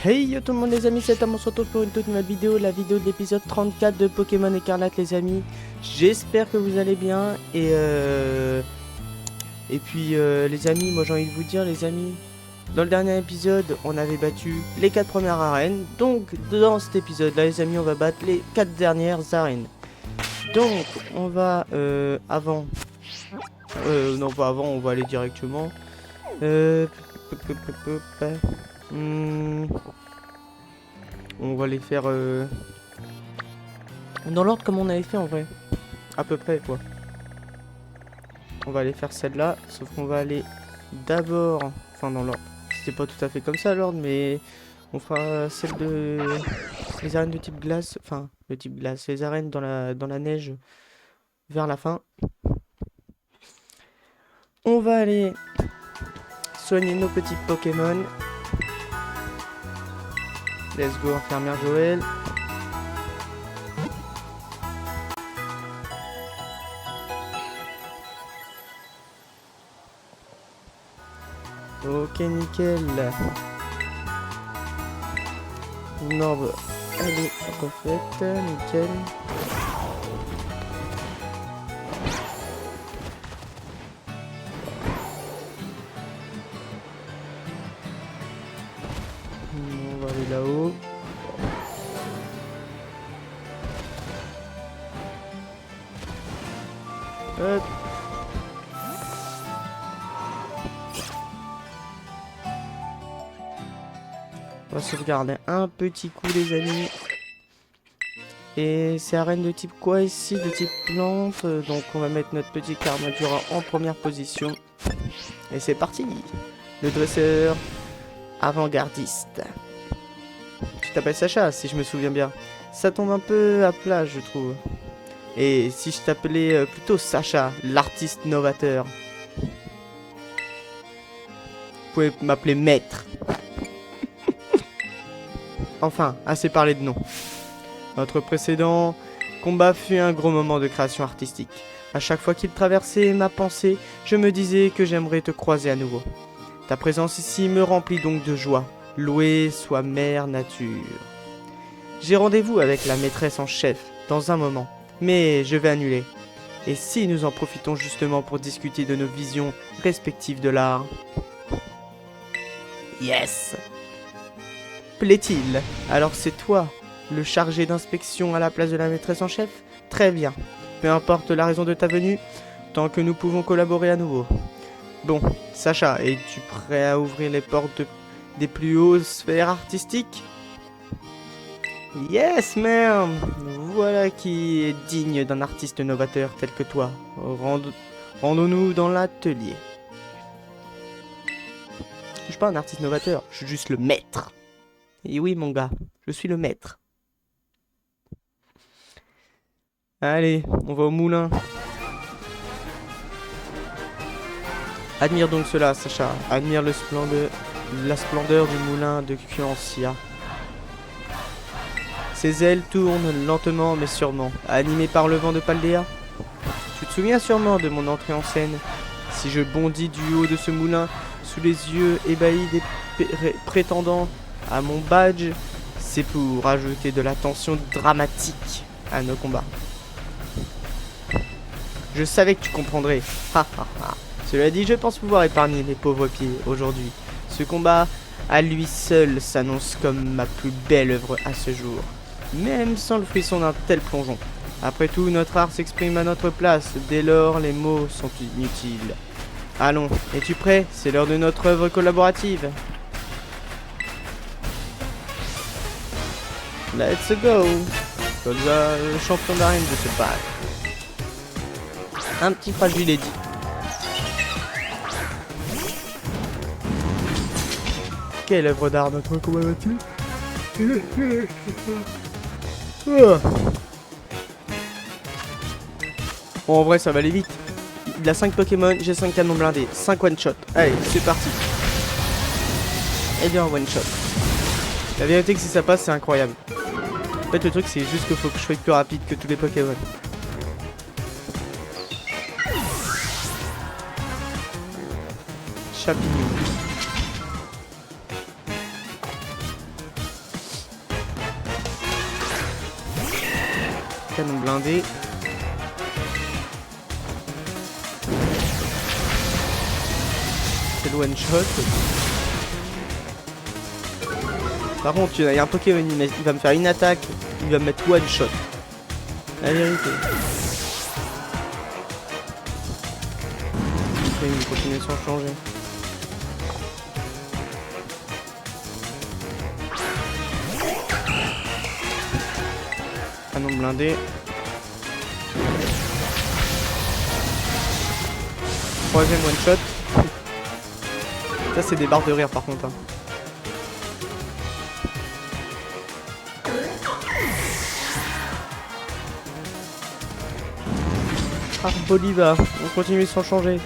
Hey yo tout le monde les amis, c'est Tam, on se retrouve pour une toute nouvelle vidéo, la vidéo de l'épisode 34 de Pokémon Écarlate les amis. J'espère que vous allez bien et puis les amis, moi j'ai envie de vous dire les amis, dans le dernier épisode on avait battu les 4 premières arènes, donc dans cet épisode là les amis on va battre les 4 dernières arènes. Donc on va non pas avant, on va aller directement on va les faire dans l'ordre comme on avait fait en vrai. À peu près quoi. On va aller faire celle-là, sauf qu'on va aller d'abord, enfin dans l'ordre. C'était pas tout à fait comme ça l'ordre, mais on fera celle de les arènes de type glace, enfin de type glace, les arènes dans la neige vers la fin. On va aller soigner nos petits Pokémon. Let's go, infirmière Joël. Ok, nickel. Non, bah, elle est refaite, nickel. On va aller là-haut. Hop. On va sauvegarder un petit coup les amis. Et c'est arène de type quoi ici? De type plante. Donc on va mettre notre petit Karmadura en première position. Et c'est parti. Le dresseur avant-gardiste. Tu t'appelles Sacha si je me souviens bien. Ça tombe un peu à plat je trouve. Et si je t'appelais plutôt Sacha, l'artiste novateur? Vous pouvez m'appeler maître. Enfin, assez parlé de nom. Notre précédent combat fut un gros moment de création artistique. À chaque fois qu'il traversait ma pensée, je me disais que j'aimerais te croiser à nouveau. Ta présence ici me remplit donc de joie. Loué soit Mère Nature. J'ai rendez-vous avec la maîtresse en chef dans un moment, mais je vais annuler. Et si nous en profitons justement pour discuter de nos visions respectives de l'art? Yes! Plaît-il? Alors c'est toi, le chargé d'inspection à la place de la maîtresse en chef? Très bien. Peu importe la raison de ta venue, tant que nous pouvons collaborer à nouveau. Bon, Sacha, es-tu prêt à ouvrir les portes des plus hautes sphères artistiques? Yes, ma'am! Voilà qui est digne d'un artiste novateur tel que toi. Rendons-nous dans l'atelier. Je suis pas un artiste novateur, je suis juste le maître. Et oui, mon gars, je suis le maître. Allez, on va au moulin. Admire donc cela, Sacha. Admire la splendeur du moulin de Kuancia. Ses ailes tournent lentement mais sûrement, animées par le vent de Paldea. Tu te souviens sûrement de mon entrée en scène. Si je bondis du haut de ce moulin, sous les yeux ébahis des prétendants à mon badge, c'est pour ajouter de la tension dramatique à nos combats. Je savais que tu comprendrais. Cela dit, je pense pouvoir épargner les pauvres pieds aujourd'hui. Ce combat, à lui seul, s'annonce comme ma plus belle œuvre à ce jour. Même sans le frisson d'un tel plongeon. Après tout, notre art s'exprime à notre place. Dès lors, les mots sont inutiles. Allons, es-tu prêt? C'est l'heure de notre œuvre collaborative. Let's go! Solza, le champion d'arène de ce pack. Un petit fragile est dit. Quelle œuvre d'art notre combat battu? Bon, en vrai, ça va aller vite. Il a 5 Pokémon, j'ai 5 canons blindés, 5 one-shot. Allez, c'est parti. Et bien, one-shot. La vérité que si ça passe, c'est incroyable. En fait, le truc, c'est juste qu'il faut que je sois plus rapide que tous les Pokémon. Champignon. canon blindé. C'est le one shot. Par contre, il y a un Pokémon, il va me faire une attaque, il va me mettre one shot. La vérité. Ok, il continue sans changer. Canon blindé. Troisième one shot. Ça c'est des barres de rire par contre. Hein. Arboliva, on continue sans changer.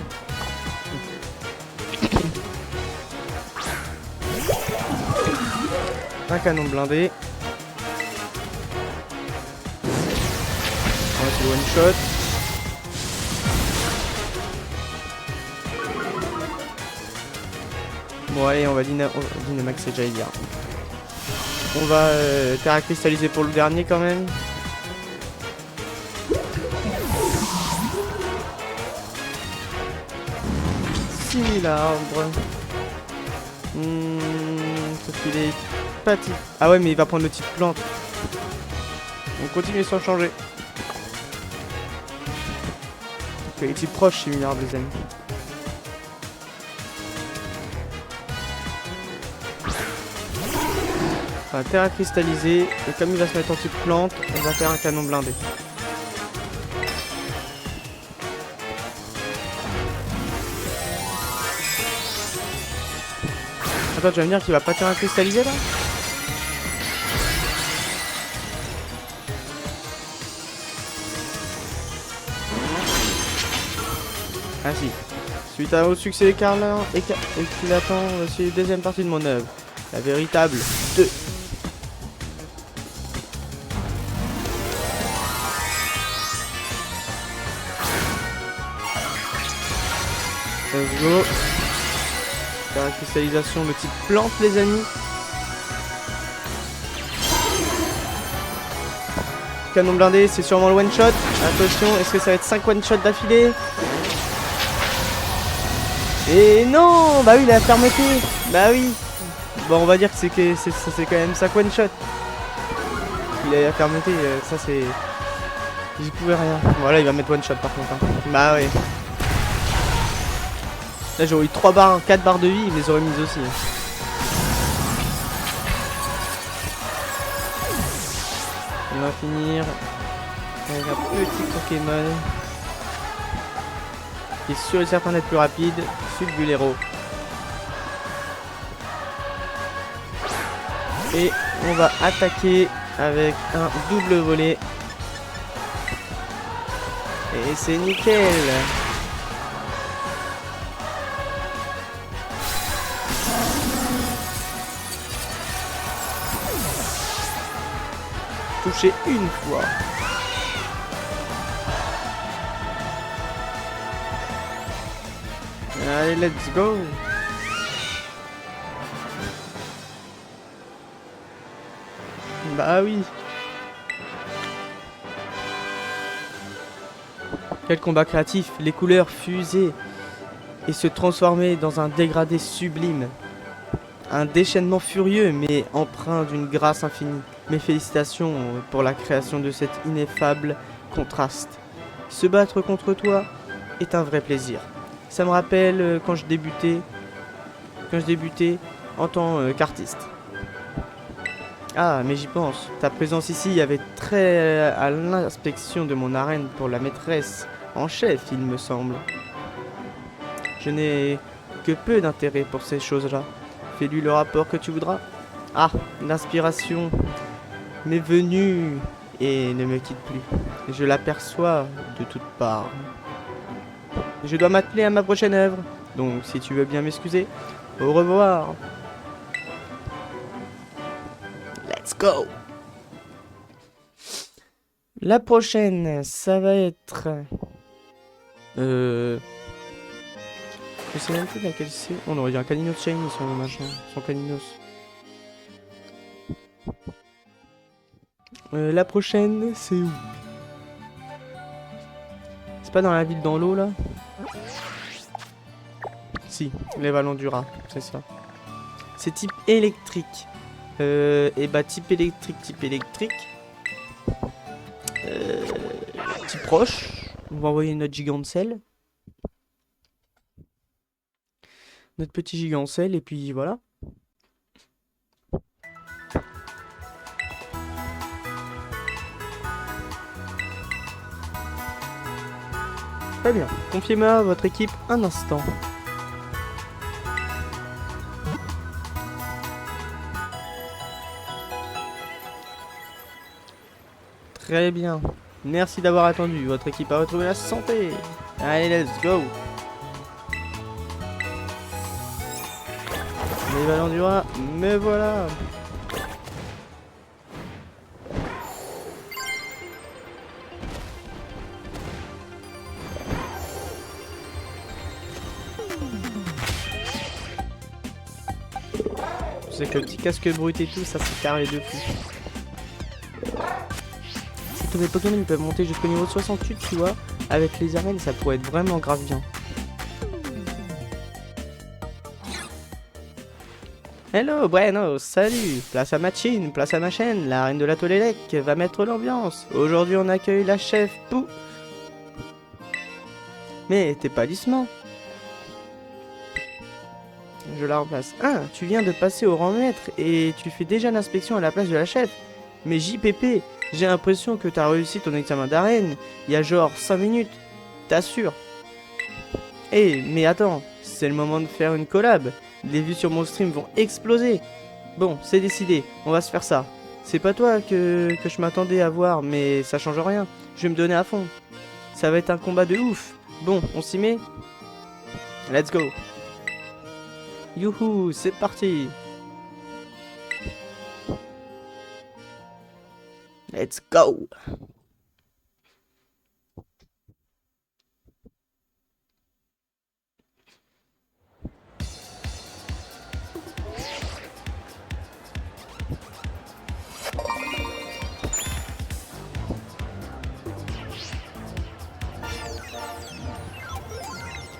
Un canon blindé. Ouais, c'est one shot. Bon allez, on va Dynamax, c'est déjà dire. On va Terra cristalliser pour le dernier quand même. L'arbre. Sauf qu'il est pas type. Ah ouais, mais il va prendre le type plante. On continue sans changer. Il est type proche, similaire des amis. Enfin, terre à cristalliser. Et comme il va se mettre en type plante, on va faire un canon blindé. Attends, tu vas me dire qu'il va pas terre à cristalliser là? Ah si. Suite au succès éclatant, voici la deuxième partie de mon œuvre. La véritable 2. Let's go. La cristallisation de type plante les amis. Canon blindé, c'est sûrement le one shot. Attention, est-ce que ça va être 5 one shot d'affilée? Et non, bah oui, il a la fermeté. Bah oui. Bon, on va dire que c'est quand même 5 one shot. Il a la fermeté, ça c'est... J'y pouvais rien. Voilà, il va mettre one shot par contre. Hein. Bah oui. Là j'aurais eu 3 barres, 4 barres de vie, il les aurait mises aussi. On va finir avec un petit Pokémon qui est sûr et certain d'être plus rapide, Fulgulero. Et on va attaquer avec un double volet. Et c'est nickel. Touché une fois. Allez, let's go. Bah oui. Quel combat créatif, les couleurs fusaient et se transformaient dans un dégradé sublime. Un déchaînement furieux mais empreint d'une grâce infinie. Mes félicitations pour la création de cet ineffable contraste. Se battre contre toi est un vrai plaisir. Ça me rappelle quand je débutais en tant qu'artiste. Ah, mais j'y pense. Ta présence ici avait trait à l'inspection de mon arène pour la maîtresse en chef, il me semble. Je n'ai que peu d'intérêt pour ces choses-là. Fais-lui le rapport que tu voudras. Ah, l'inspiration m'est venue et ne me quitte plus. Je l'aperçois de toutes parts. Je dois m'atteler à ma prochaine œuvre. Donc, si tu veux bien m'excuser, au revoir. Let's go. La prochaine, ça va être... Je sais même plus laquelle c'est. On aurait dit un Caninos Shiny, son machin, son Caninos. La prochaine, c'est où? pas dans la ville dans l'eau là? Si, les vallons du Raz, c'est ça. C'est type électrique. Et bah type électrique. Type roche. On va envoyer notre gigancelle. Notre petit gigancelle et puis voilà. Très bien. Confiez-moi votre équipe un instant. Très bien. Merci d'avoir attendu. Votre équipe a retrouvé la santé. Allez, let's go. Les ballons du Raz, me voilà. Je sais que le petit casque brut et tout, ça c'est carré de fou. Si tous mes Pokémon ils peuvent monter jusqu'au niveau 68, tu vois, avec les arènes, ça pourrait être vraiment grave bien. Hello, bueno, salut. Place à Machine, place à ma chaîne, la reine de la Tolélec va mettre l'ambiance. Aujourd'hui on accueille la chef Pou. Mais t'es pas Lissement. Je la remplace. Ah, tu viens de passer au rang maître et tu fais déjà l'inspection à la place de la chef. Mais JPP, j'ai l'impression que t'as réussi ton examen d'arène il y a genre 5 minutes. T'assures? Eh, mais attends, c'est le moment de faire une collab. Les vues sur mon stream vont exploser. Bon, c'est décidé, on va se faire ça. C'est pas toi que je m'attendais à voir, mais ça change rien. Je vais me donner à fond. Ça va être un combat de ouf. Bon, on s'y met? Let's go. Youhou, c'est parti. Let's go.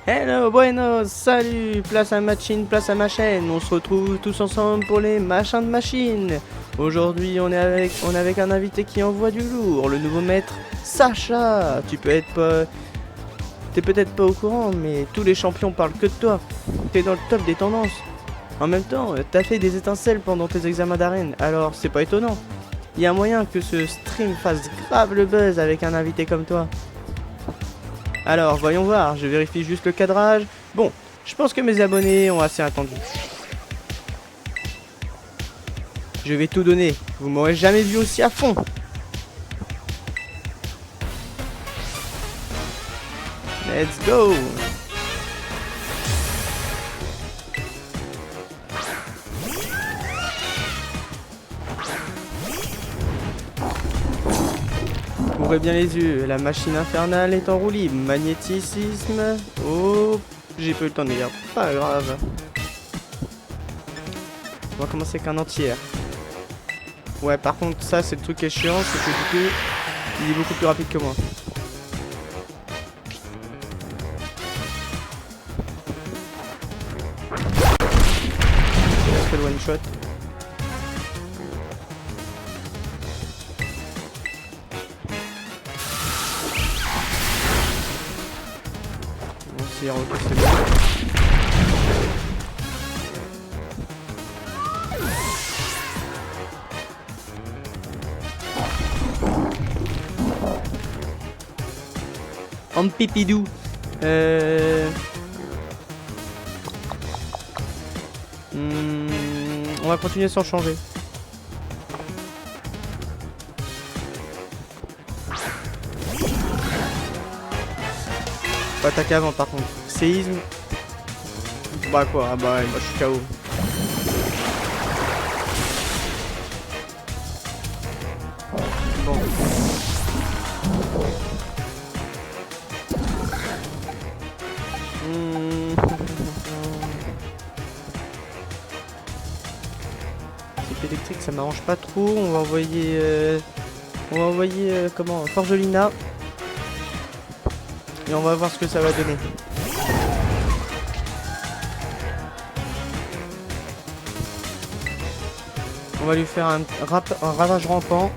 Hello, bueno, salut, place à Machine, place à ma chaîne. On se retrouve tous ensemble pour les machins de machine. Aujourd'hui, on est avec un invité qui envoie du lourd, le nouveau maître Sacha. T'es peut-être pas au courant, mais tous les champions parlent que de toi. T'es dans le top des tendances. En même temps, t'as fait des étincelles pendant tes examens d'arène, alors c'est pas étonnant. Il y a moyen que ce stream fasse grave le buzz avec un invité comme toi. Alors, voyons voir, je vérifie juste le cadrage. Bon, je pense que mes abonnés ont assez attendu. Je vais tout donner, vous m'aurez jamais vu aussi à fond. Let's go. Ouvrez bien les yeux, la machine infernale est en roue libre. Magnéticisme. Oh, j'ai pas eu le temps de lire. Pas grave. On va commencer avec un entier. Ouais, par contre, ça, c'est le truc qui est chiant, c'est que du coup, il est beaucoup plus rapide que moi. Je fais le one shot. C'est bon. En pipidou. On va continuer sans changer. Faut attaquer avant par contre. Séisme. Bah quoi, ah bah ouais, moi je suis KO. Bon. Type électrique ça m'arrange pas trop. On va envoyer comment, Forgelina. Et on va voir ce que ça va donner. On va lui faire un ravage rampant.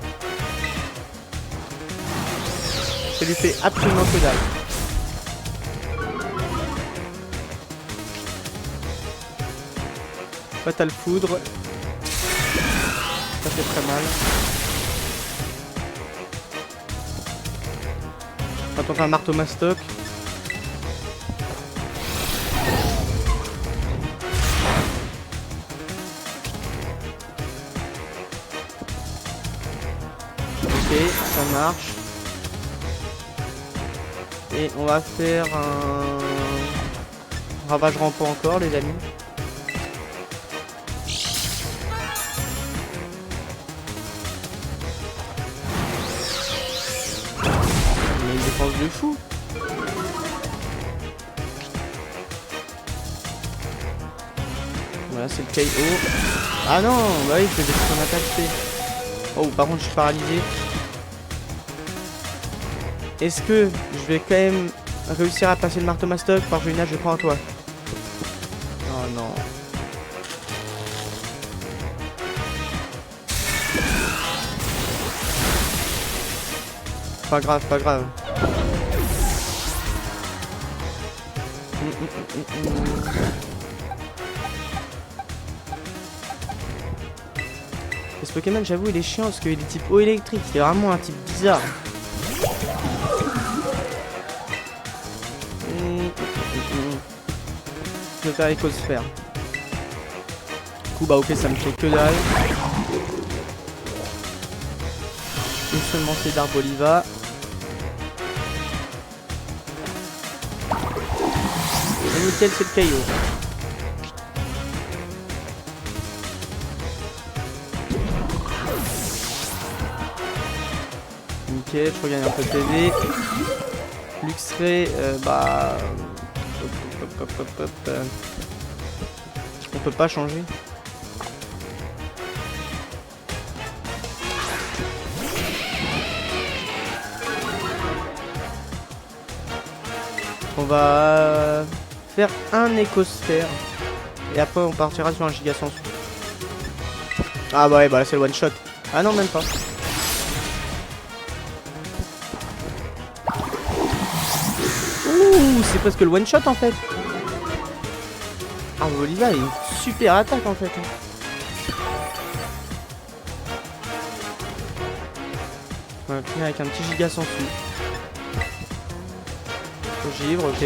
Ça lui fait absolument que dalle. Fatal foudre. Ça fait très mal. On va tenter un marteau mastoc. Ok, ça marche. Et on va faire un ravage rampant encore, les amis. Il a une défense de fou. Voilà, c'est le KO. Ah non, bah oui, c'est son attaque fait. Oh, par contre, je suis paralysé. Est-ce que je vais quand même réussir à passer le marteau mastoc? Par Julina, je prends à toi. Oh non. Pas grave, pas grave. Ce Pokémon, j'avoue, il est chiant parce qu'il est type eau électrique. C'est vraiment un type bizarre. Je vais faire écosphère. Du coup, bah ok, ça me fait que dalle. Une seule lancée d'Arboliva. Et nickel, c'est le KO. Nickel, je regagne un peu de PV. Luxray, bah... On peut pas changer. On va faire un écosphère. Et après on partira sur un giga sans. Ah bah ouais, bah là c'est le one shot. Ah non, même pas. Ouh, c'est presque le one shot en fait. Ah, Oliva, il a une super attaque en fait. On va finir avec un petit giga sans dessus. Givre, ok.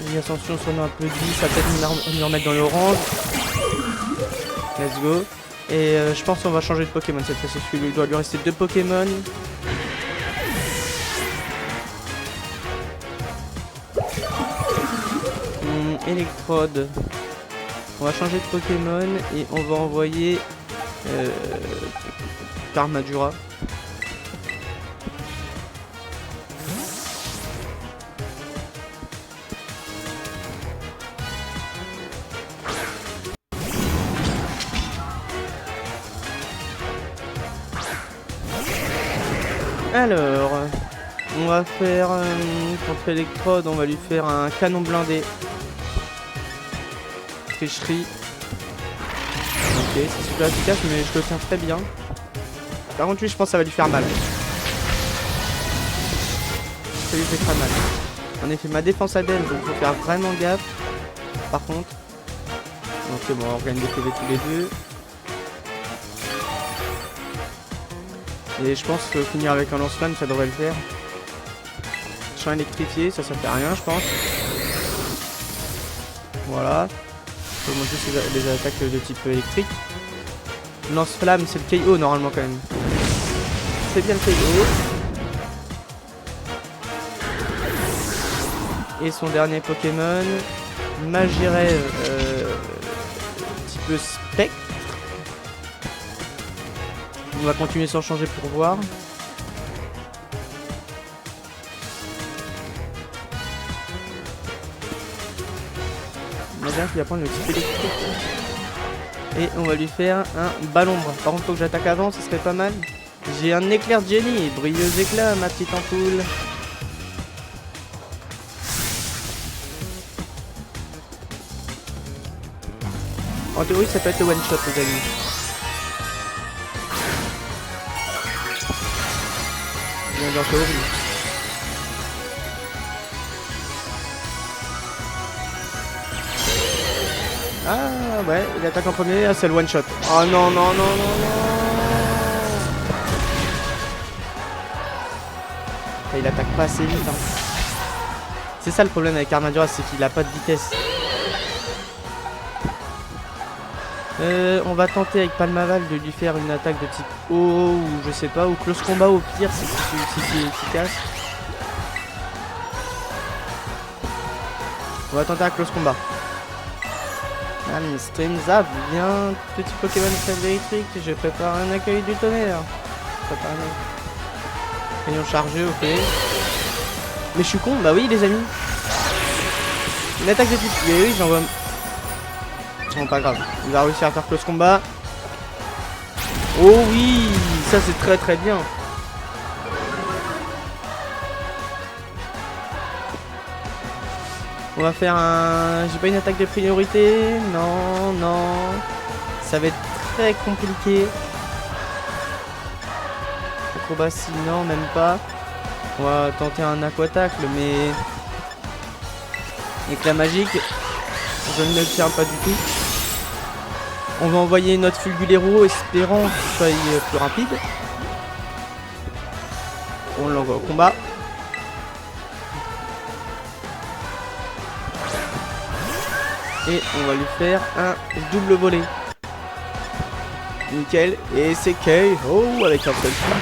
Giga Ascension, on un peu dit, ça va peut-être nous remettre dans l'orange. Let's go. Et je pense qu'on va changer de Pokémon cette fois-ci, parce qu'il doit lui rester 2 Pokémon. Électrode. On va changer de Pokémon et on va envoyer Karmadura. Alors, on va faire contre Electrode, on va lui faire un canon blindé. Tricherie. Ok, c'est super efficace, mais je le tiens très bien. Par contre, lui, je pense que ça va lui faire mal. Ça lui fait très mal. En effet, ma défense a baisse, donc il faut faire vraiment gaffe. Par contre, donc c'est bon, on gagne des PV tous les deux. Et je pense que finir avec un lance-flamme, ça devrait le faire. Champ électrifié, ça fait rien, je pense. Voilà. Je peux montrer les attaques de type électrique. Lance-flamme, c'est le KO normalement quand même. C'est bien le KO. Et son dernier Pokémon, Magirève, type spectre. On va continuer sans changer pour voir. On va bien qu'il va prendre le type électrique. Et on va lui faire un ballon. Par contre, faut que j'attaque avant, ce serait pas mal. J'ai un éclair de génie, brilleuse éclat, ma petite ampoule. En théorie, ça peut être le one shot, les amis. Bien en théorie. Ah ouais, il attaque en premier, ah, c'est le one shot. Oh non, non, non, non, non. Ah, il attaque pas assez vite. Hein. C'est ça le problème avec Armaduras, c'est qu'il a pas de vitesse. On va tenter avec Palmaval de lui faire une attaque de type O ou je sais pas, ou close combat au pire si c'est efficace. On va tenter un close combat. Streamzap, viens, petit Pokémon électrique, je prépare un accueil du tonnerre. Rayon chargé, ok. Mais je suis con, bah oui les amis. Une attaque de type, oui, j'envoie. Bon, pas grave, il va réussir à faire close combat. Oh oui, ça c'est très très bien. On va faire un... J'ai pas une attaque de priorité. Non, non. Ça va être très compliqué. Acrobatie, non, même pas. On va tenter un aquatacle, mais... Éclat magique. Je ne le tiens pas du tout. On va envoyer notre Fulgulero, espérant qu'il soit plus rapide. On l'envoie au combat. Et on va lui faire un double volet. Nickel. Et c'est KO avec un seul coup.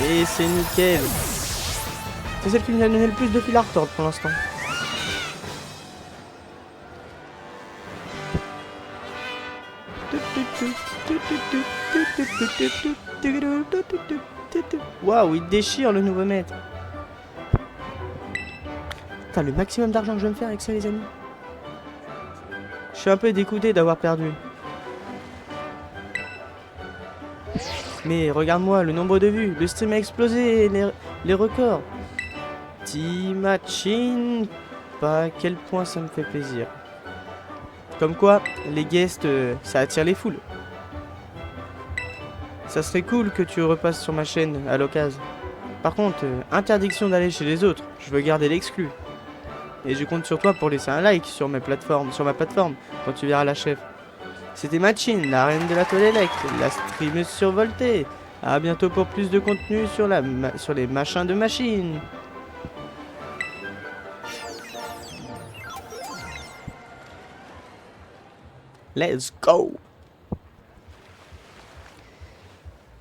Et c'est nickel. C'est celle qui nous a donné le plus de fil à retordre pour l'instant. Waouh, il déchire le nouveau maître. Putain, le maximum d'argent que je vais me faire avec ça, les amis. Je suis un peu dégoûté d'avoir perdu. Mais regarde-moi, le nombre de vues, le stream a explosé, les records. T'imagines pas à quel point ça me fait plaisir. Comme quoi, les guests, ça attire les foules. Ça serait cool que tu repasses sur ma chaîne à l'occasion. Par contre, interdiction d'aller chez les autres. Je veux garder l'exclu. Et je compte sur toi pour laisser un like sur ma plateforme, quand tu verras la chef. C'était Machine, la reine de la Tolélec, la streameuse survoltée. A bientôt pour plus de contenu sur les machins de machine. Let's go!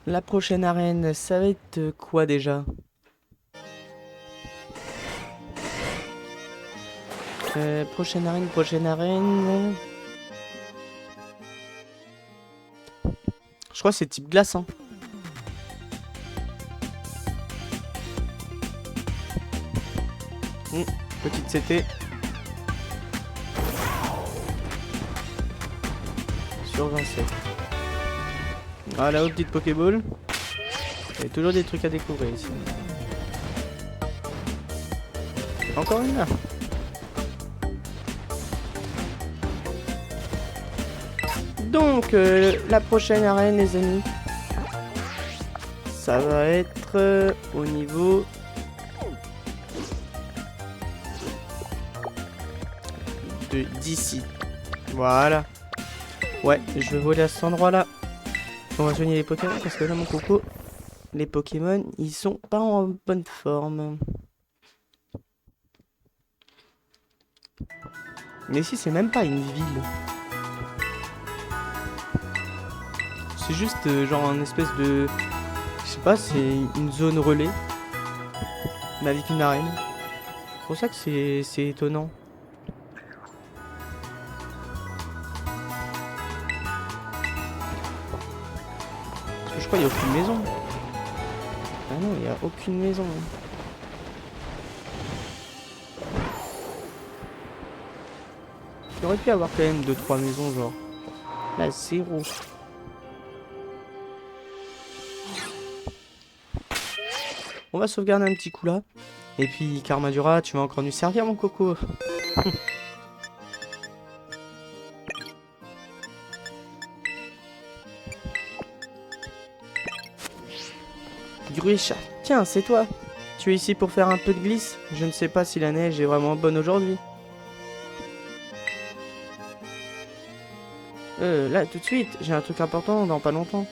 La prochaine arène, ça va être quoi déjà? Prochaine arène. Je crois que c'est type glace, hein. Petite CT. Sur 27. Voilà, aux petites Pokéball. Il y a toujours des trucs à découvrir ici. Encore une là. Donc, la prochaine arène, les amis, ça va être au niveau d'ici. Voilà. Ouais, je vais voler à cet endroit-là. On va soigner les Pokémon parce que là, mon coco, les Pokémon, ils sont pas en bonne forme. Mais ici, c'est même pas une ville. C'est juste genre un espèce de... Je sais pas, c'est une zone relais. Mais avec une arène. C'est pour ça que c'est étonnant. Parce que je crois qu'il n'y a aucune maison. Ah non, il n'y a aucune maison. Il aurait pu avoir quand même 2-3 maisons genre. Là, 0. On va sauvegarder un petit coup là. Et puis, Karmadura, tu vas encore nous servir, mon coco. Gruisha, tiens, c'est toi. Tu es ici pour faire un peu de glisse? Je ne sais pas si la neige est vraiment bonne aujourd'hui. Là, tout de suite, j'ai un truc important dans pas longtemps.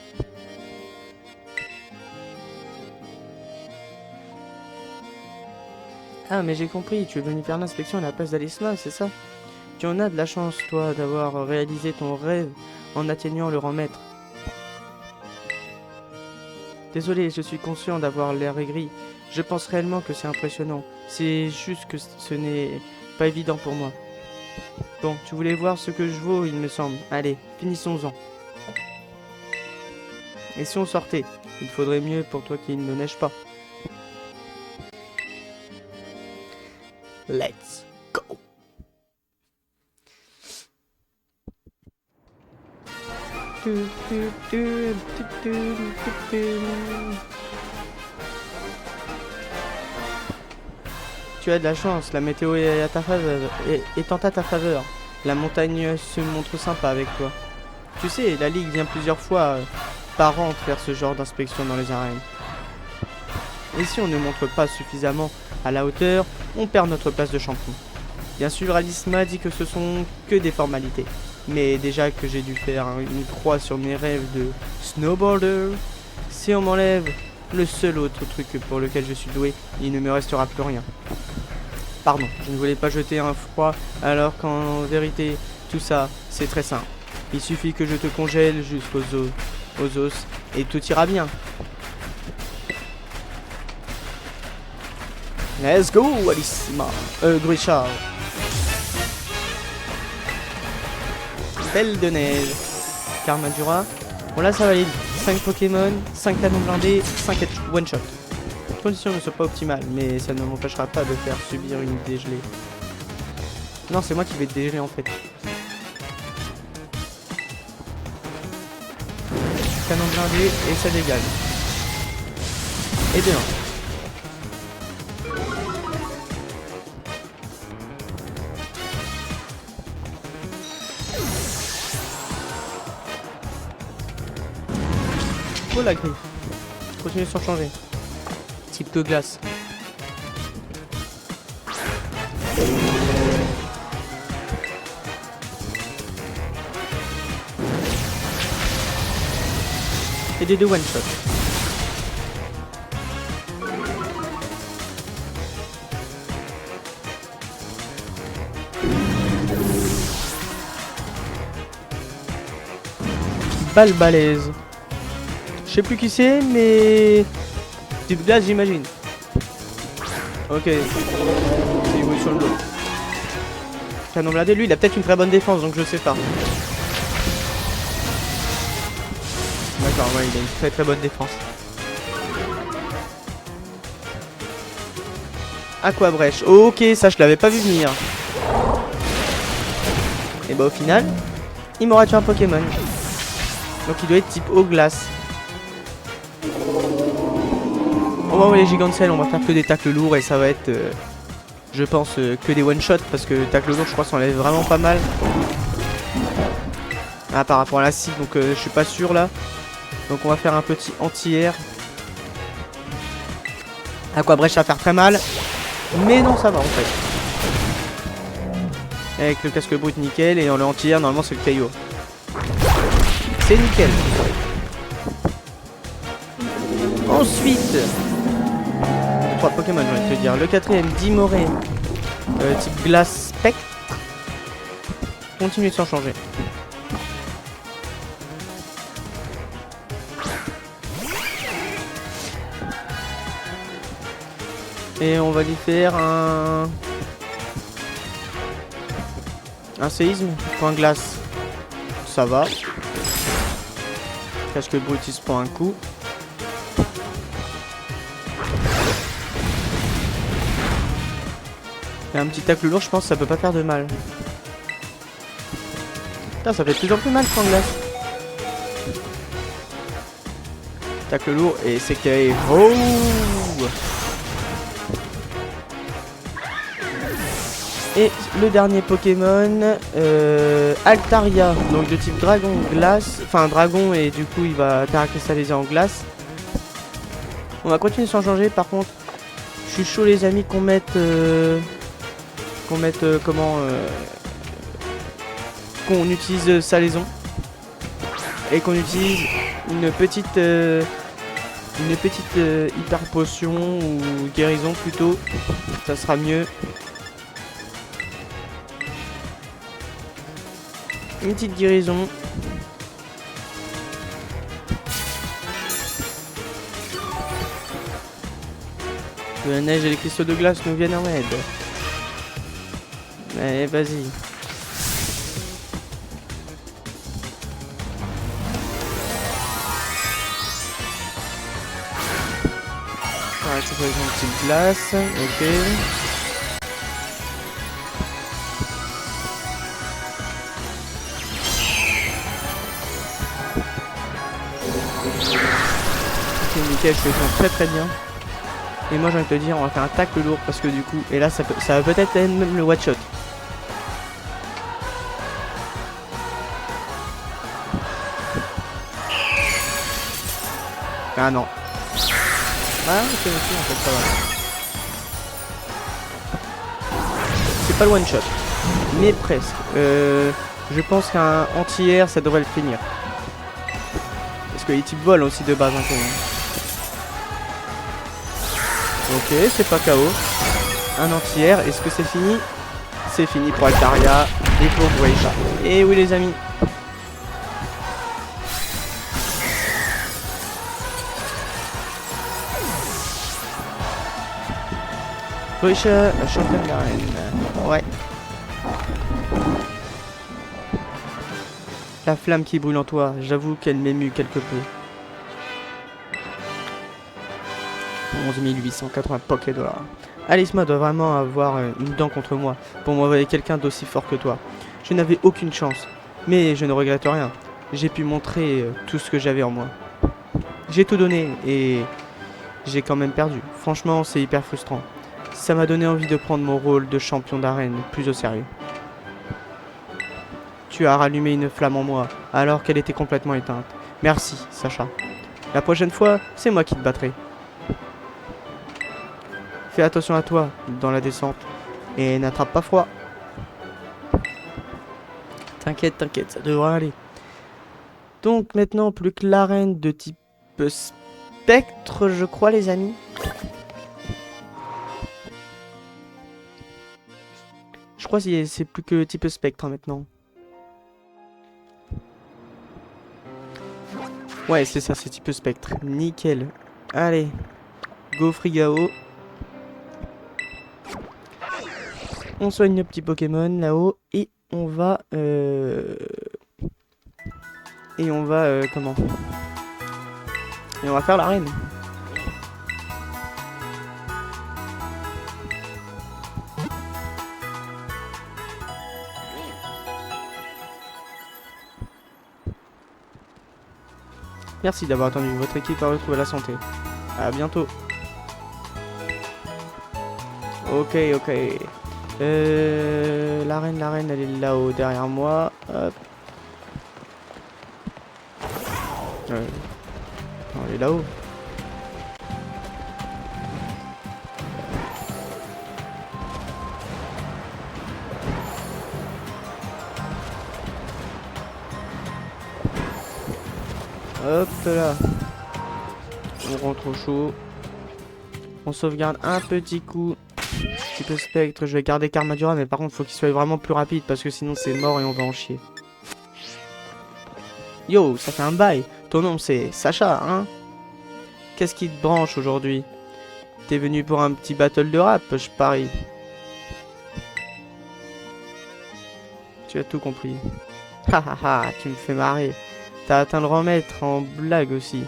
Ah, mais j'ai compris, tu es venu faire l'inspection à la place d'Alisma, c'est ça? Tu en as de la chance, toi, d'avoir réalisé ton rêve en atteignant le rang maître. Désolé, je suis conscient d'avoir l'air aigri. Je pense réellement que c'est impressionnant. C'est juste que ce n'est pas évident pour moi. Bon, tu voulais voir ce que je vaux, il me semble. Allez, finissons-en. Et si on sortait? Il faudrait mieux pour toi qu'il ne neige pas. Let's go. Tu as de la chance, la météo est à ta faveur, étant à ta faveur. La montagne se montre sympa avec toi. Tu sais, la Ligue vient plusieurs fois par an faire ce genre d'inspection dans les arènes. Et si on ne montre pas suffisamment à la hauteur, on perd notre place de champion. Bien sûr, Alice m'a dit que ce sont que des formalités. Mais déjà que j'ai dû faire une croix sur mes rêves de snowboarder, si on m'enlève le seul autre truc pour lequel je suis doué, il ne me restera plus rien. Pardon, je ne voulais pas jeter un froid alors qu'en vérité, tout ça, c'est très simple. Il suffit que je te congèle jusqu'aux os et tout ira bien. Let's go, Alissima. Gruisha. Belle de neige. Karmadura. Bon là ça valide. 5 Pokémon, 5 canons blindés, 5 one-shot. Les conditions ne sont pas optimales, mais ça ne m'empêchera pas de faire subir une dégelée. Non, c'est moi qui vais te dégeler en fait. Canon blindé et ça dégage. Et de 1. Oh la griffe. Continue sans changer. Type de glace. Et des deux one shot. Balle balèze. Je sais plus qui c'est, mais type glace j'imagine. Ok. C'est une sur le dos. Canon blindé, lui il a peut-être une très bonne défense, donc je sais pas. D'accord, ouais, il a une très bonne défense. Aquabrèche. Ok, ça je l'avais pas vu venir. Et bah au final, il m'aura tué un Pokémon. Donc il doit être type eau glace. On va envoyer les Gigantcell, on va faire que des tacles lourds et ça va être, je pense, que des one-shots parce que tacles lourds je crois ça enlève vraiment pas mal. Ah, par rapport à la cible, donc je suis pas sûr là. Donc on va faire un petit anti-air. Aquabrèche ça va faire très mal. Mais non, ça va en fait. Avec le casque brut nickel et dans le anti-air normalement c'est le KO. C'est nickel. Ensuite, 3 Pokémon, je vais te dire. Le quatrième, Dimoré, type glace spectre. Continue sans changer. Et on va lui faire un séisme, point glace. Ça va. Casque brut, il se prend un coup. Et un petit tacle lourd, je pense que ça peut pas faire de mal. Putain, ça fait de plus en plus mal, point glace. Tacle lourd et c'est KO. Et le dernier Pokémon, Altaria, donc de type dragon glace, enfin dragon et du coup il va terracristalliser en glace. On va continuer sans changer, par contre, je suis chaud les amis qu'on mette, qu'on utilise salaison et qu'on utilise une petite hyper potion ou guérison plutôt, ça sera mieux. Une petite guérison. Que la neige et les cristaux de glace nous viennent en aide. Allez, vas-y. Voilà, tu fais une petite glace. Ok. Nickel, je fais très très bien. Et moi j'ai envie de te dire, on va faire un tacle lourd parce que du coup, et là ça va peut-être même le one shot. Ah non. Ah ok en fait ça va. C'est pas le one shot, mais presque. Je pense qu'un anti-air ça devrait le finir. Parce que les types volent aussi de base un peu. Ok, c'est pas KO. Un anti-air, est-ce que c'est fini? C'est fini pour Altaria et pour Graysha. Et oui les amis. Graysha, la championne de l'arène. Ouais. La flamme qui brûle en toi, j'avoue qu'elle m'émue quelque peu. 11 880 Pokédollars. Alice doit vraiment avoir une dent contre moi pour m'envoyer quelqu'un d'aussi fort que toi. Je n'avais aucune chance, mais je ne regrette rien. J'ai pu montrer tout ce que j'avais en moi. J'ai tout donné et j'ai quand même perdu. Franchement, c'est hyper frustrant. Ça m'a donné envie de prendre mon rôle de champion d'arène plus au sérieux. Tu as rallumé une flamme en moi alors qu'elle était complètement éteinte. Merci, Sacha. La prochaine fois, c'est moi qui te battrai. Fais attention à toi dans la descente et n'attrape pas froid. T'inquiète, t'inquiète, ça devrait aller. Donc maintenant, plus que l'arène de type spectre, je crois les amis. Je crois que c'est plus que type spectre hein, maintenant. Ouais, c'est ça, c'est type spectre. Nickel. Allez, go Frigao. On soigne nos petits Pokémon là-haut et on va comment? Et on va faire l'arène. Merci d'avoir attendu. Votre équipe a retrouvé la santé. À bientôt. Ok, ok. L'arène, elle est là-haut derrière moi. Hop. Non, elle est là-haut. Hop là. On rentre au chaud. On sauvegarde un petit coup. Type spectre, je vais garder Karmadura, mais par contre faut qu'il soit vraiment plus rapide parce que sinon c'est mort et on va en chier. Yo, ça fait un bail. Ton nom c'est Sacha, hein? Qu'est-ce qui te branche aujourd'hui? T'es venu pour un petit battle de rap, je parie. Tu as tout compris. Hahaha, tu me fais marrer. T'as atteint le remettre en blague aussi.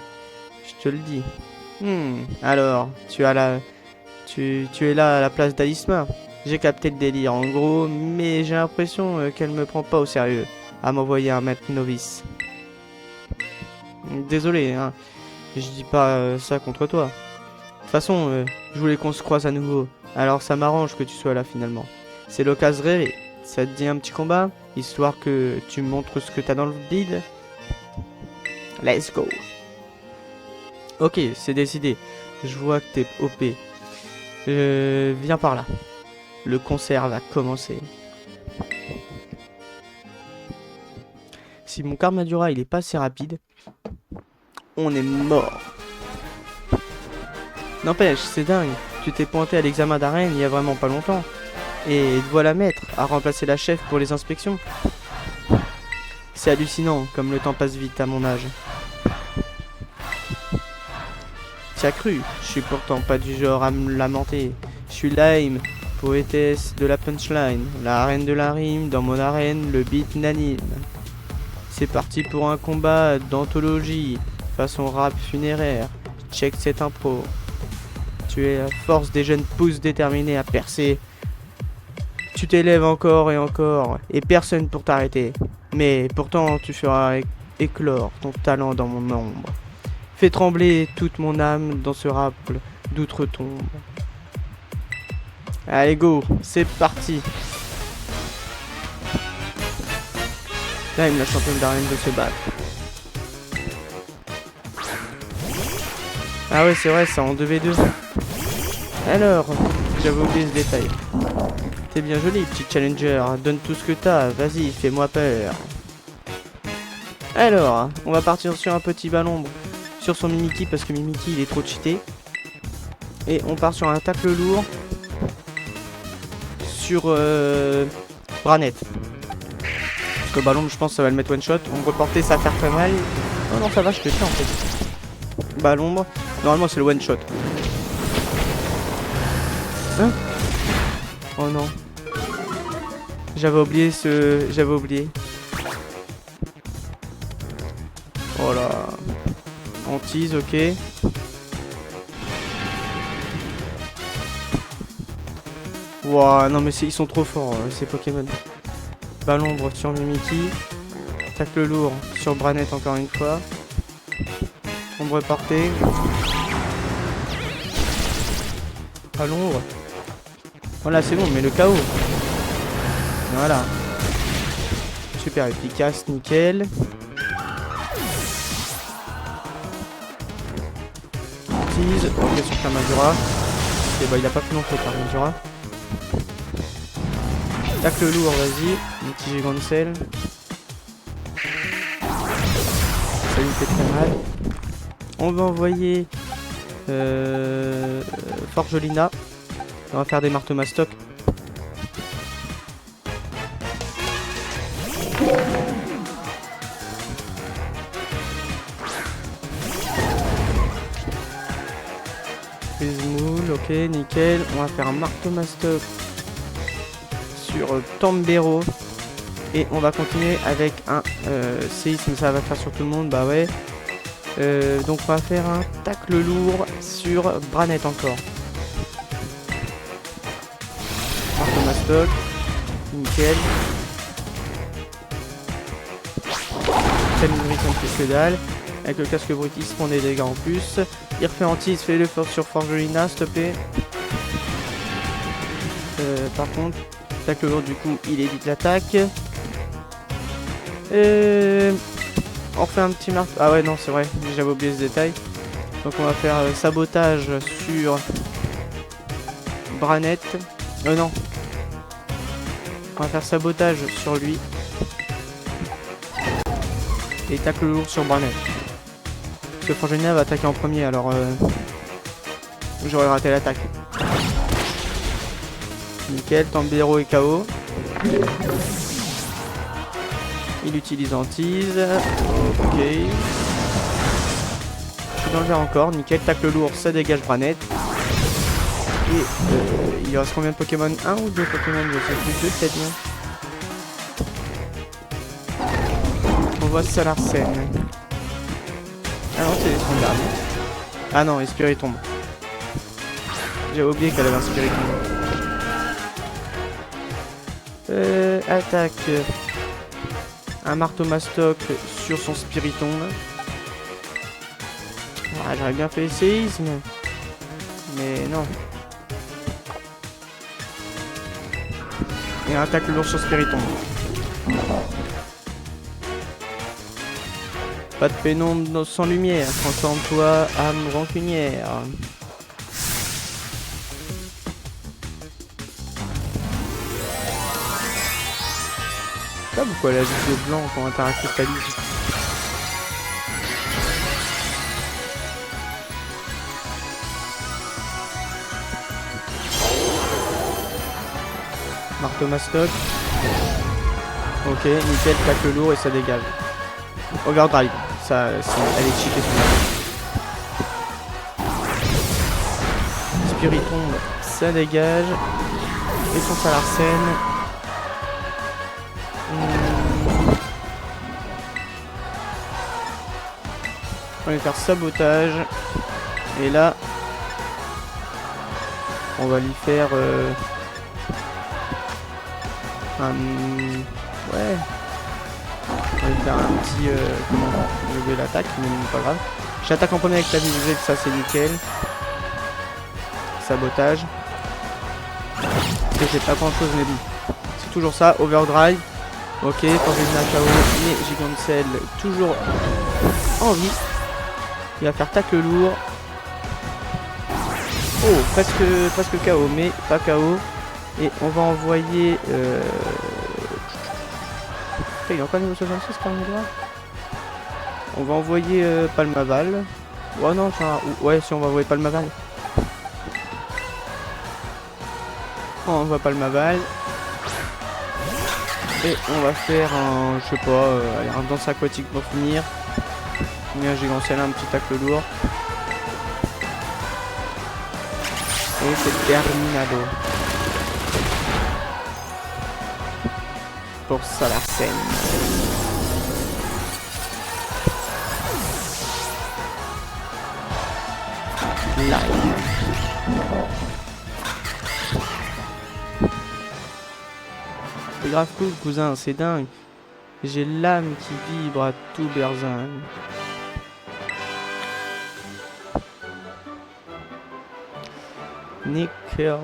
Je te le dis. Alors, tu es là à la place d'Alisma. J'ai capté le délire en gros, mais j'ai l'impression qu'elle me prend pas au sérieux à m'envoyer un maître novice. Désolé, hein. Je dis pas ça contre toi. De toute façon, je voulais qu'on se croise à nouveau. Alors ça m'arrange que tu sois là finalement. C'est l'occasion rêvée. Ça te dit un petit combat? Histoire que tu montres ce que t'as dans le bide? Let's go. Ok, c'est décidé. Je vois que t'es OP. Viens par là. Le concert va commencer. Si mon Karmadura il est pas assez rapide, on est mort. N'empêche, c'est dingue. Tu t'es pointé à l'examen d'arène il y a vraiment pas longtemps. Et te voilà maître à remplacer la chef pour les inspections. C'est hallucinant comme le temps passe vite à mon âge. T'y as cru, je suis pourtant pas du genre à me lamenter. Je suis Lime, poétesse de la punchline, la reine de la rime, dans mon arène, le beat n'anime. C'est parti pour un combat d'anthologie, façon rap funéraire. Check cette impro. Tu es la force des jeunes pousses déterminés à percer. Tu t'élèves encore et encore, et personne pour t'arrêter. Mais pourtant tu feras éclore ton talent dans mon ombre. Fais trembler toute mon âme dans ce rap d'outre-tombe. Allez go, c'est parti. Là, la championne d'arène de se battre. Ah ouais, c'est vrai, c'est en 2v2. Alors, j'avais oublié ce détail. T'es bien joli, petit challenger. Donne tout ce que t'as, vas-y, fais-moi peur. Alors, on va partir sur un petit ballon sur son Mimiki parce que Mimiki il est trop cheaté. Et on part sur un tacle lourd sur Branette. Parce que le ballon, je pense, ça va le mettre one shot. On reporter, ça va faire très mal. Oh non, ça va, je te tiens en fait. Ballon, normalement c'est le one shot. Hein? Oh non. J'avais oublié ce. J'avais oublié. Oh là. On tease, ok. Wouah, non mais ils sont trop forts ces Pokémon. Ballon sur Mimiki. Tacle lourd sur Branette encore une fois. Ombre portée. Ballon. Voilà, c'est bon, mais le KO. Voilà. Super efficace, nickel. Tease, ok sur Karmadura. Ok, bah il a pas pris long feu Karmadura. Tacle lourd, vas-y. Un petit Gigancel. Ça lui fait très mal. On va envoyer Forgelina. On va faire des marteaux mastoc. Moule, ok, nickel. On va faire un marteau mastoc sur Tambero. Et on va continuer avec un séisme, ça va faire sur tout le monde, bah ouais. Donc on va faire un tacle lourd sur Branette encore. Marteau mastoc, nickel. Camillerie comme plus que dalle. Avec le casque brut, il se prend des dégâts en plus. Il refait anti-tease, fais le fort sur Forgelina, s'il te plaît. Par contre, tacle lourd, du coup, il évite l'attaque. On refait un petit marteau. Ah ouais, non, c'est vrai, j'avais oublié ce détail. Donc on va faire sabotage sur Branette. Non. On va faire sabotage sur lui. Et tacle lourd sur Branette. Parce que Forgelina va attaquer en premier, alors j'aurais raté l'attaque. Nickel, Tambero est KO. Il utilise en tease. Ok. Je suis dans le vert encore. Nickel, tacle lourd, ça dégage Branette. Et il reste combien de Pokémon? Un ou deux Pokémon? Je sais plus, deux peut-être, non? On voit Salarsen. Ah non, c'est son dernier. Ah non, Espiritombe. J'ai oublié qu'elle avait un Spiritombe. Attaque. Un marteau mastoc sur son Spiritombe. Ah, j'aurais bien fait le séisme. Mais non. Et un tacle lourd sur Spiritomb. Pas de pénombre sans lumière. Transforme-toi, âme rancunière. Ça, pourquoi elle a juste de blanc quand un Tara cristallise? Marteau mastoc. Ok, nickel, tacle lourd et ça dégage. Overdrive, ça, elle est cheatée sur Spiritomb, ça dégage. Et son Salarsen. On va faire sabotage. Et là, on va lui faire ouais. On va lui faire un petit comment lever l'attaque, mais pas grave. J'attaque en premier avec la visée, ça c'est nickel. Sabotage. C'est pas grand chose mais bon. C'est toujours ça, overdrive. Ok, Forgina KO, mais Gigancel toujours en vie. Il va faire tacle lourd. Oh, presque KO, mais pas KO. Et on va envoyer... il est encore niveau 66 quand même là. On va envoyer Palmaval. Oh non, enfin... Ouais, si on va envoyer Palmaval. On envoie Palmaval. Et on va faire un... Je sais pas, allez, un danse aquatique pour finir. Un Gigancel, un petit tacle lourd. Et c'est terminado. Pour Salarsen. Live. C'est grave cool, cousin, c'est dingue. J'ai l'âme qui vibre à tout Berzin. Nickel.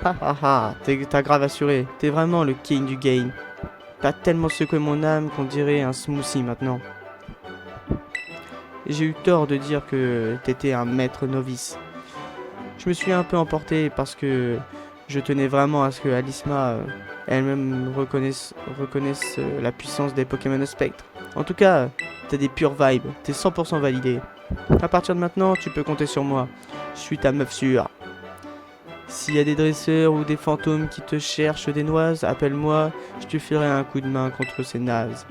Ha, t'as grave assuré. T'es vraiment le king du game. T'as tellement secoué mon âme qu'on dirait un smoothie maintenant. J'ai eu tort de dire que t'étais un maître novice. Je me suis un peu emporté parce que je tenais vraiment à ce que Alisma elle-même reconnaisse la puissance des Pokémon Spectre. En tout cas, t'as des pures vibes. T'es 100% validé. À partir de maintenant, tu peux compter sur moi. Je suis ta meuf sûre. S'il y a des dresseurs ou des fantômes qui te cherchent des noises, appelle-moi, je te filerai un coup de main contre ces nazes.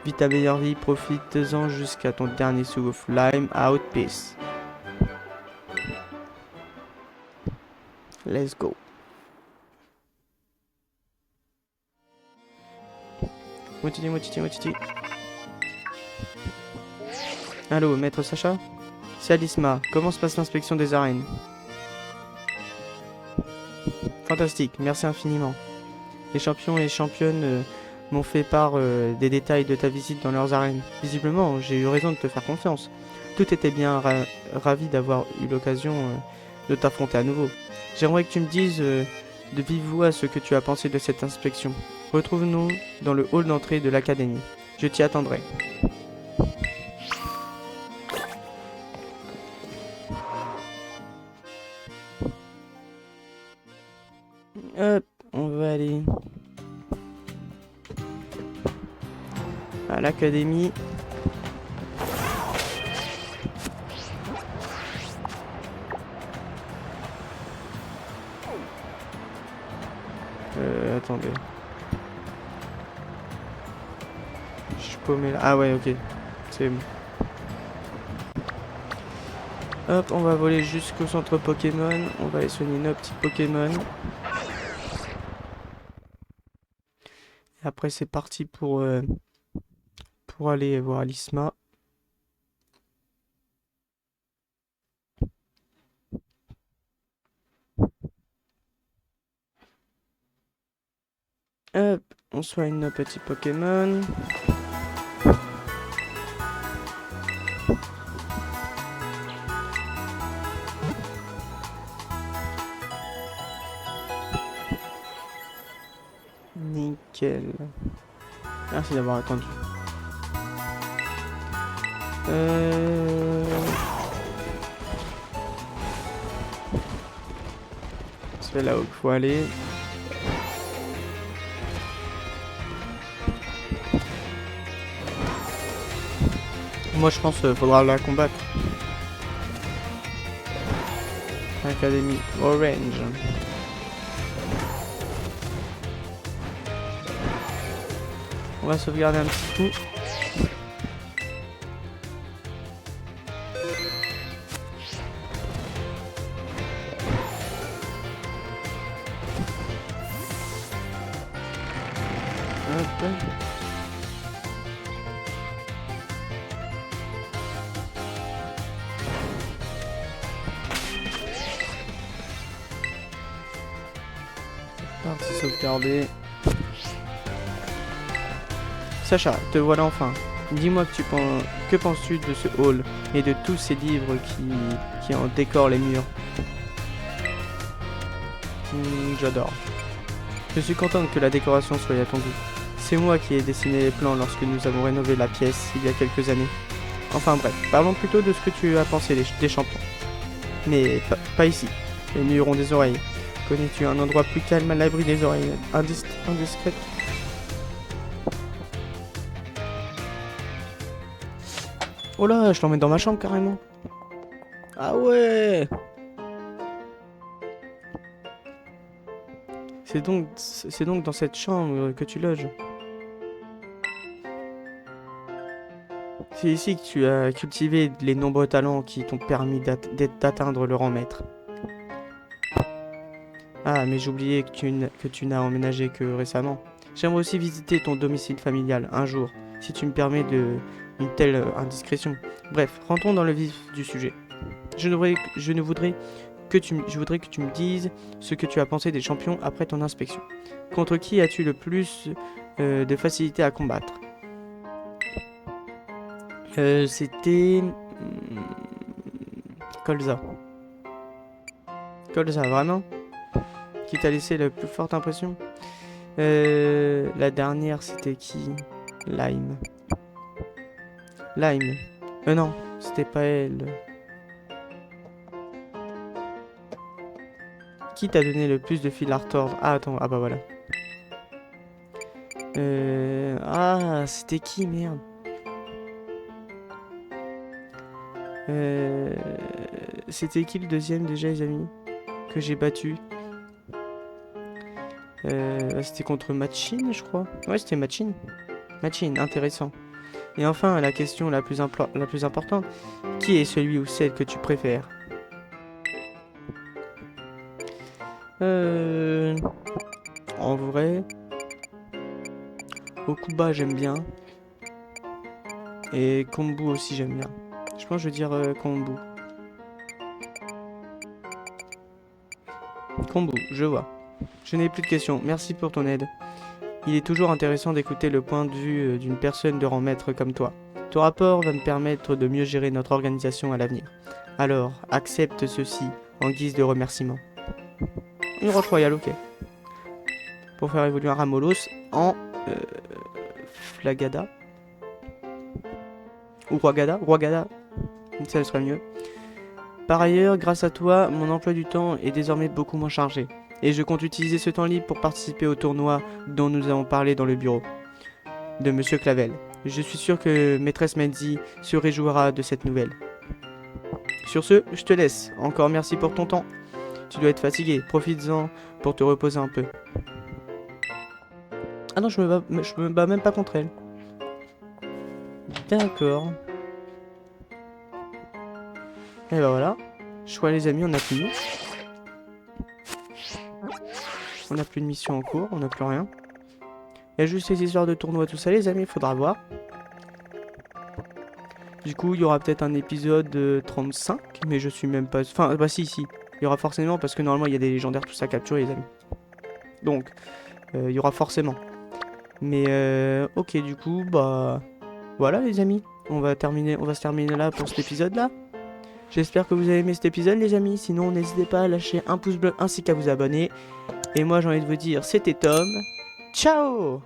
Vis ta meilleure vie, profite-en jusqu'à ton dernier souffle. Lime out, peace. Let's go. Motiti. Allô, maître Sacha? C'est Alisma. Comment se passe l'inspection des arènes? Fantastique, merci infiniment. Les champions et les championnes m'ont fait part des détails de ta visite dans leurs arènes. Visiblement, j'ai eu raison de te faire confiance. Tout était bien, ravi d'avoir eu l'occasion de t'affronter à nouveau. J'aimerais que tu me dises de vive voix ce que tu as pensé de cette inspection. Retrouve-nous dans le hall d'entrée de l'académie. Je t'y attendrai. Hop, on va aller à l'académie. Attendez. Je suis paumé là. Ah ouais, ok. C'est bon. Hop, on va voler jusqu'au centre Pokémon. On va aller soigner nos petits Pokémon. Et après, c'est parti pour aller voir Alisma. Hop, on soigne nos petits Pokémon. nickel. Merci d'avoir attendu. C'est là où il faut aller. Moi je pense qu'il faudra la combattre. Académie Orange. On va sauvegarder un petit coup. Hop. Partie sauvegardée. Sacha, te voilà enfin. Dis-moi que penses-tu de ce hall et de tous ces livres qui en décorent les murs? J'adore. Je suis contente que la décoration soit à ton goût. C'est moi qui ai dessiné les plans lorsque nous avons rénové la pièce il y a quelques années. Enfin bref, parlons plutôt de ce que tu as pensé des champions. Mais pas ici. Les murs ont des oreilles. Connais-tu un endroit plus calme à l'abri des oreilles indiscrètes? Oh là, je t'emmène dans ma chambre carrément. Ah ouais. C'est donc dans cette chambre que tu loges. C'est ici que tu as cultivé les nombreux talents qui t'ont permis d'atteindre le rang maître. Ah, mais j'oubliais que tu n'as emménagé que récemment. J'aimerais aussi visiter ton domicile familial un jour, si tu me permets une telle indiscrétion. Bref, rentrons dans le vif du sujet. Je voudrais que tu me dises ce que tu as pensé des champions après ton inspection. Contre qui as-tu le plus de facilité à combattre? C'était... Colza. Colza, vraiment? Qui t'a laissé la plus forte impression? La dernière, c'était qui? Lime. Lime. Non, c'était pas elle. Qui t'a donné le plus de fil à retordre? Ah, attends, ah bah voilà. Ah, c'était qui, merde? C'était qui le deuxième déjà, les amis? Que j'ai battu? C'était contre Machin, je crois. Ouais, c'était Machin. Machin, intéressant. Et enfin, la question la plus importante. Qui est celui ou celle que tu préfères? En vrai... Okuba, j'aime bien. Et Kombu aussi, j'aime bien. Je pense que je vais dire Kombu. Kombu, je vois. Je n'ai plus de questions. Merci pour ton aide. Il est toujours intéressant d'écouter le point de vue d'une personne de rang maître comme toi. Ton rapport va me permettre de mieux gérer notre organisation à l'avenir. Alors, accepte ceci en guise de remerciement. Une roche royale, ok. Pour faire évoluer un Ramolos en Flagada. Ou Roigada. Ça serait mieux. Par ailleurs, grâce à toi, mon emploi du temps est désormais beaucoup moins chargé. Et je compte utiliser ce temps libre pour participer au tournoi dont nous avons parlé dans le bureau de Monsieur Clavel. Je suis sûr que Maîtresse Menzi se réjouira de cette nouvelle. Sur ce, je te laisse. Encore merci pour ton temps. Tu dois être fatigué. Profites-en pour te reposer un peu. Ah non, je me bats même pas contre elle. D'accord. Et ben voilà. Choix les amis, on a fini. On n'a plus de mission en cours, on n'a plus rien. Il y a juste ces histoires de tournoi, tout ça les amis, il faudra voir. Du coup, il y aura peut-être un épisode 35, mais je suis même pas... Enfin, bah si. Il y aura forcément, parce que normalement, il y a des légendaires, tout ça capturé les amis. Donc, il y aura forcément. Mais, ok, du coup, bah... Voilà les amis, on va se terminer là pour cet épisode-là. J'espère que vous avez aimé cet épisode les amis, sinon n'hésitez pas à lâcher un pouce bleu ainsi qu'à vous abonner. Et moi j'ai envie de vous dire, c'était Tom. Ciao!